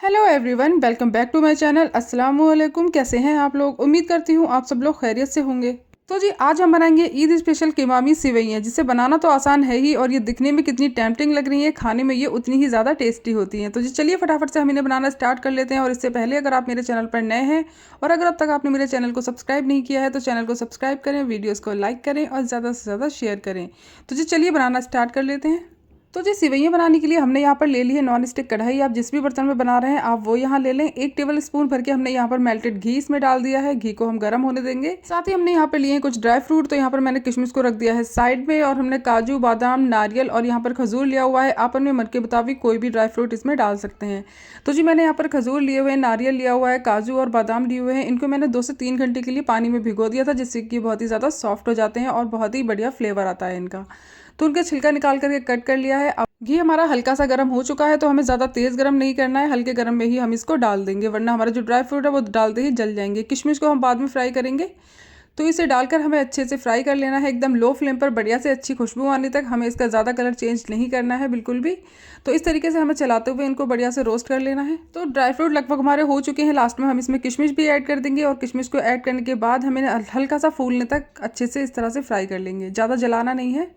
Hello everyone, welcome back to my channel. अस्सलाम वालेकुम। कैसे हैं आप लोग? उम्मीद करती हूँ आप सब लोग खैरियत से होंगे। तो जी आज हम बनाएंगे ईद स्पेशल कीमामी सिवैयाँ, जिसे बनाना तो आसान है ही और ये दिखने में कितनी टेम्पटिंग लग रही है, खाने में ये उतनी ही ज़्यादा टेस्टी होती हैं। तो जी चलिए फटाफट से हम इन्हें बनाना स्टार्ट कर लेते हैं। और इससे पहले अगर आप मेरे चैनल पर नए हैं और अगर अब तक आपने मेरे चैनल को सब्सक्राइब नहीं किया है तो चैनल को सब्सक्राइब करें, वीडियोज़ को लाइक करें और ज़्यादा से ज़्यादा शेयर करें। तो जी चलिए बनाना स्टार्ट कर लेते हैं। तो जी सिवैयाँ बनाने के लिए हमने यहाँ पर ले ली है नॉन स्टिक कढ़ाई। आप जिस भी बर्तन में बना रहे हैं आप वो यहाँ ले लें। 1 टेबल स्पून भर के हमने यहाँ पर मेल्टेड घी इसमें डाल दिया है। घी को हम गर्म होने देंगे। साथ ही हमने यहाँ पर लिए हैं कुछ ड्राई फ्रूट। तो यहाँ पर मैंने किशमिश को रख दिया है साइड में, और हमने काजू, बादाम, नारियल और यहाँ पर खजूर लिया हुआ है। आप अपने मन के मुताबिक कोई भी ड्राई फ्रूट इसमें डाल सकते हैं। तो जी मैंने यहाँ पर खजूर लिए हुए हैं, नारियल लिया हुआ है, काजू और बादाम लिए हुए हैं। इनको मैंने 2 से 3 घंटे के लिए पानी में भिगो दिया था, जिससे कि बहुत ही ज़्यादा सॉफ्ट हो जाते हैं और बहुत ही बढ़िया फ्लेवर आता है इनका। तो उनका छिलका निकाल करके कट कर लिया है। अब घी हमारा हल्का सा गर्म हो चुका है, तो हमें ज़्यादा तेज़ गर्म नहीं करना है, हल्के गर्म में ही हम इसको डाल देंगे, वरना हमारा जो ड्राई फ्रूट है वो डालते ही जल जाएंगे। किशमिश को हम बाद में फ्राई करेंगे। तो इसे डालकर हमें अच्छे से फ्राई कर लेना है, एकदम लो फ्लेम पर, बढ़िया से अच्छी खुशबू आने तक। हमें इसका ज़्यादा कलर चेंज नहीं करना है बिल्कुल भी। तो इस तरीके से हमें चलाते हुए इनको बढ़िया से रोस्ट कर लेना है। तो ड्राई फ्रूट लगभग हमारे हो चुके हैं। लास्ट में हम इसमें किशमिश भी ऐड कर देंगे, और किशमिश को ऐड करने के बाद हमें हल्का सा फूलने तक अच्छे से इस तरह से फ्राई कर लेंगे, ज़्यादा जलाना नहीं है।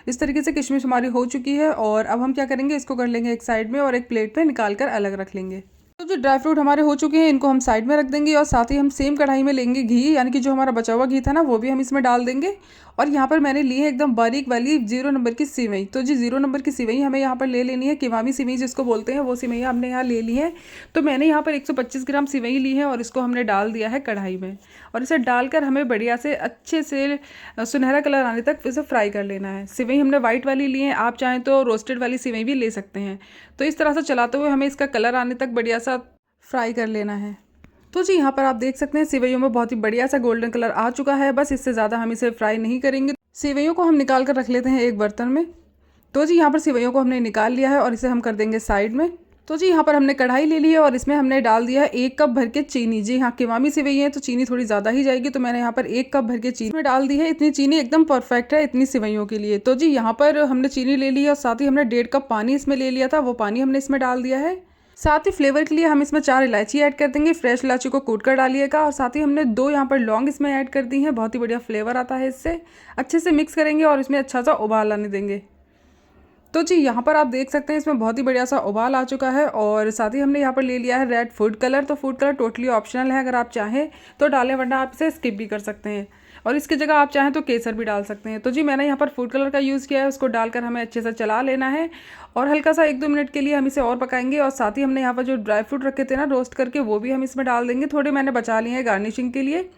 इस तरीके से किशमिश हमारी हो चुकी है। और अब हम क्या करेंगे, इसको कर लेंगे एक साइड में और एक प्लेट पे निकाल कर अलग रख लेंगे। तो जो ड्राई फ्रूट हमारे हो चुके हैं इनको हम साइड में रख देंगे, और साथ ही हम सेम कढ़ाई में लेंगे घी, यानी कि जो हमारा बचा हुआ घी था ना वो भी हम इसमें डाल देंगे। और यहाँ पर मैंने ली है एकदम बारीक वाली 0 नंबर की सिवई। तो जी 0 नंबर की सिवई हमें यहाँ पर ले लेनी है, कीमामी सिवई जिसको बोलते हैं, वो सिवई हमने यहाँ ले ली है। तो मैंने यहाँ पर 125 ग्राम सिवई ली है और इसको हमने डाल दिया है कढ़ाई में। और इसे डालकर हमें बढ़िया से अच्छे से सुनहरा कलर आने तक इसे फ्राई कर लेना है। सिवई हमने वाइट वाली ली है, आप चाहें तो रोस्टेड वाली सिवई भी ले सकते हैं। तो इस तरह से चलाते हुए हमें इसका कलर आने तक बढ़िया सा फ्राई कर लेना है। तो जी यहाँ पर आप देख सकते हैं सिवैयों में बहुत ही बढ़िया सा गोल्डन कलर आ चुका है। बस इससे ज़्यादा हम इसे फ्राई नहीं करेंगे। सिवैयों को हम निकाल कर रख लेते हैं एक बर्तन में। तो जी यहाँ पर सिवैयों को हमने निकाल लिया है और इसे हम कर देंगे साइड में। तो जी यहाँ पर हमने कढ़ाई ले ली है और इसमें हमने डाल दिया है 1 कप भर के चीनी। जी हाँ, कीमामी सिवई है तो चीनी थोड़ी ज़्यादा ही जाएगी, तो मैंने यहाँ पर 1 कप भर के चीनी में डाल दी है। इतनी चीनी एकदम परफेक्ट है इतनी सिवैयों के लिए। तो जी यहाँ पर हमने चीनी ले ली है और साथ ही हमने 1.5 कप पानी इसमें ले लिया था, वो पानी हमने इसमें डाल दिया है। साथ ही फ्लेवर के लिए हम इसमें 4 इलायची ऐड कर देंगे। फ्रेश इलायची को कूट कर डालिएगा। और साथ ही हमने 2 यहाँ पर लौंग इसमें ऐड कर दी हैं, बहुत ही बढ़िया फ्लेवर आता है इससे। अच्छे से मिक्स करेंगे और इसमें अच्छा सा उबाल आने देंगे। तो जी यहाँ पर आप देख सकते हैं इसमें बहुत ही बढ़िया सा उबाल आ चुका है। और साथ ही हमने यहाँ पर ले लिया है रेड फूड कलर। तो फूड कलर टोटली ऑप्शनल है, अगर आप चाहें तो डालें, वरना आप इसे स्किप भी कर सकते हैं। और इसकी जगह आप चाहें तो केसर भी डाल सकते हैं। तो जी मैंने यहाँ पर फूड कलर का यूज़ किया है, उसको डालकर हमें अच्छे से चला लेना है। और हल्का सा 1-2 मिनट के लिए हम इसे और पकाएंगे। और साथ ही हमने यहाँ पर जो ड्राई फ्रूट रखे थे ना रोस्ट करके, वो भी हम इसमें डाल देंगे। थोड़े मैंने बचा लिए हैं गार्निशिंग के लिए।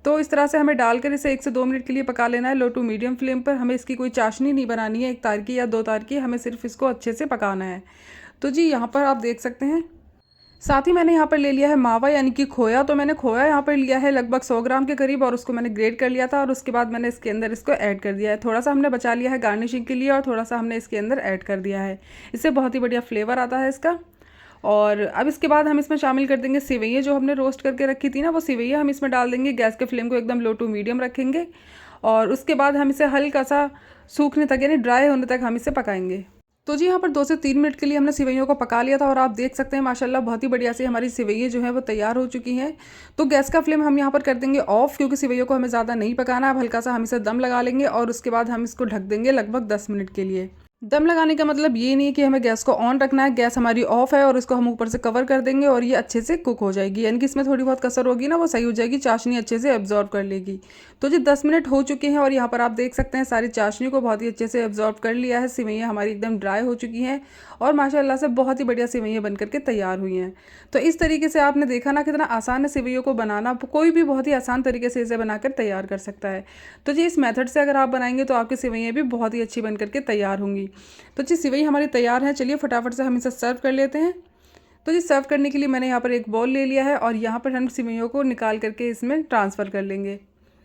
तो इस तरह से हमें डालकर इसे 1 से 2 मिनट के लिए पका लेना है, लो टू मीडियम फ्लेम पर। हमें इसकी कोई चाशनी नहीं बनानी है 1 तार की या 2 तार की, हमें सिर्फ इसको अच्छे से पकाना है। तो जी यहाँ पर आप देख सकते हैं। साथ ही मैंने यहाँ पर ले लिया है मावा, यानी कि खोया। तो मैंने खोया यहाँ पर लिया है लगभग 100 ग्राम के करीब, और उसको मैंने ग्रेट कर लिया था। और उसके बाद मैंने इसके अंदर इसको ऐड कर दिया है। थोड़ा सा हमने बचा लिया है गार्निशिंग के लिए, और थोड़ा सा हमने इसके अंदर ऐड कर दिया है। इससे बहुत ही बढ़िया फ्लेवर आता है इसका। और अब इसके बाद हम इसमें शामिल कर देंगे सिवैयाँ जो हमने रोस्ट करके रखी थी ना, वो सिवैयाँ हम इसमें डाल देंगे। गैस के फ्लेम को एकदम लो टू मीडियम रखेंगे। और उसके बाद हम इसे हल्का सा सूखने तक, यानी ड्राई होने तक हम इसे पकाएंगे। तो जी यहाँ पर 2 से 3 मिनट के लिए हमने सिवैयों को पका लिया था, और आप देख सकते हैं माशाल्लाह बहुत ही बढ़िया से हमारी सिवैयाँ जो है वो तैयार हो चुकी हैं। तो गैस का फ्लेम हम यहाँ पर कर देंगे ऑफ, क्योंकि सिवैयों को हमें ज़्यादा नहीं पकाना। अब हल्का सा हम इसे दम लगा लेंगे, और उसके बाद हम इसको ढक देंगे लगभग 10 मिनट के लिए। दम लगाने का मतलब ये नहीं है कि हमें गैस को ऑन रखना है। गैस हमारी ऑफ है और इसको हम ऊपर से कवर कर देंगे, और ये अच्छे से कुक हो जाएगी, यानी कि इसमें थोड़ी बहुत कसर होगी ना, वो सही हो जाएगी, चाशनी अच्छे से एब्जॉर्ब कर लेगी। तो जी 10 मिनट हो चुके हैं, और यहाँ पर आप देख सकते हैं सारी चाशनी को बहुत ही अच्छे से एब्जॉर्ब कर लिया है। सिवैयाँ हमारी एकदम ड्राई हो चुकी हैं, और माशाल्लाह से बहुत ही बढ़िया सिवैयाँ बन करके तैयार हुई हैं। तो इस तरीके से आपने देखा ना कितना आसान है सिवैयों को बनाना। कोई भी बहुत ही आसान तरीके से इसे बनाकर तैयार कर सकता है। तो जी इस मेथड से अगर आप बनाएंगे तो आपकी सिवैयाँ भी बहुत ही अच्छी बन करके तैयार होंगी। तो जी सिवई हमारी तैयार है। चलिए फटाफट से हम इसे सर्व कर लेते हैं। तो जी सर्व करने के लिए मैंने यहाँ पर एक बाउल ले लिया है, और यहाँ पर हम सिवैयों को निकाल करके इसमें ट्रांसफ़र कर लेंगे।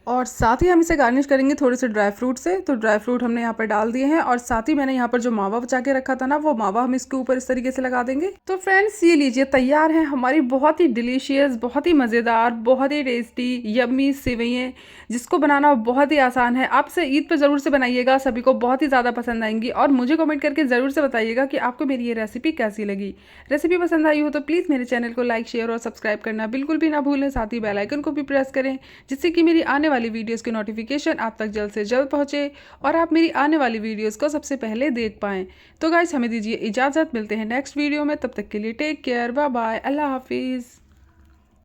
और साथ ही हम इसे गार्निश करेंगे थोड़े से ड्राई फ्रूट से। तो ड्राई फ्रूट हमने यहाँ पर डाल दिए हैं और साथ ही मैंने यहाँ पर जो मावा बचा के रखा था ना, वो मावा हम इसके ऊपर इस तरीके से लगा देंगे। तो फ्रेंड्स ये लीजिए, तैयार है हमारी बहुत ही डिलीशियस, बहुत ही मज़ेदार, बहुत ही टेस्टी यम्मी सेवइयाँ, जिसको बनाना बहुत ही आसान है। आप इसे ईद पे ज़रूर से बनाइएगा, सभी को बहुत ही ज़्यादा पसंद आएंगी। और मुझे कमेंट करके ज़रूर से बताइएगा कि आपको मेरी ये रेसिपी कैसी लगी। रेसिपी पसंद आई हो तो प्लीज़ मेरे चैनल को लाइक, शेयर और सब्सक्राइब करना बिल्कुल भी ना भूलें। साथ ही बेल आइकन को भी प्रेस करें, जिससे कि मेरी आने वाली वीडियोस की नोटिफिकेशन आप तक जल्द से जल्द पहुंचे और आप मेरी आने वाली वीडियोस को सबसे पहले देख पाएं। तो गाइस, हमें दीजिए इजाज़त, मिलते हैं नेक्स्ट वीडियो में। तब तक के लिए टेक केयर, बाय बाय, अल्लाह हाफिज़।